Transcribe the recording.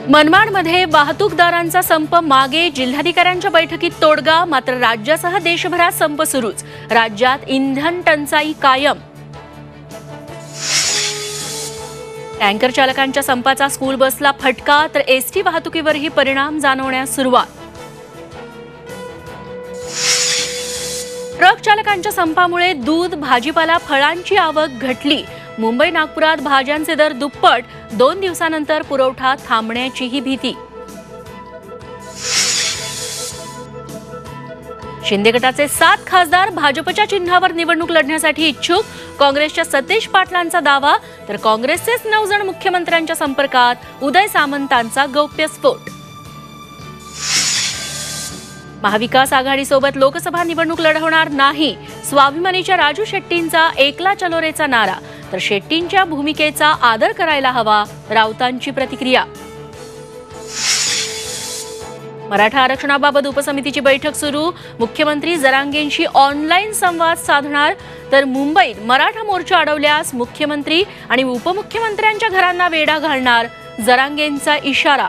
मनमाडमध्ये वाहतूकदारांचा संप मागे, जिल्हाधिकाऱ्यांच्या बैठकीत तोडगा. मात्र राज्यासह देशभरात संप सुरूच. राज्यात इंधन टंचाई कायम. टँकर चालकांच्या संपाचा स्कूल बसला फटका, तर एसटी वाहतुकीवरही परिणाम जाणवण्यास सुरुवात. ट्रक चालकांच्या संपामुळे दूध, भाजीपाला, फळांची आवक घटली. मुंबई नागपुरात भाज्यांचे दर दुप्पट. 2 दिवसानंतर पुरवठा थांबण्याचीही भीती. शिंदे गटाचे 7 खासदार भाजपच्या चिन्हावर निवडणूक लढण्यासाठी इच्छुक. काँग्रेसच्या सतेज पाटलांचा दावा, तर काँग्रेसचेच 9 जण मुख्यमंत्र्यांच्या संपर्कात. उदय सामंतांचा गौप्यस्फोट. महाविकास आघाडीसोबत लोकसभा निवडणूक लढवणार नाही. स्वाभिमानीच्या राजू शेट्टींचा एकला चलो रेचा नारा, तर शेट्टींच्या भूमिकेचा आदर करायला हवा. राऊतांची प्रतिक्रिया. मराठा आरक्षणाबाबत उपसमितीची बैठक सुरू. मुख्यमंत्री जरांगेंशी ऑनलाईन संवाद साधणार. तर मुंबईत मराठा मोर्चा अडवल्यास मुख्यमंत्री आणि उपमुख्यमंत्र्यांच्या घरांना वेढा घालणार. जरांगेंचा इशारा.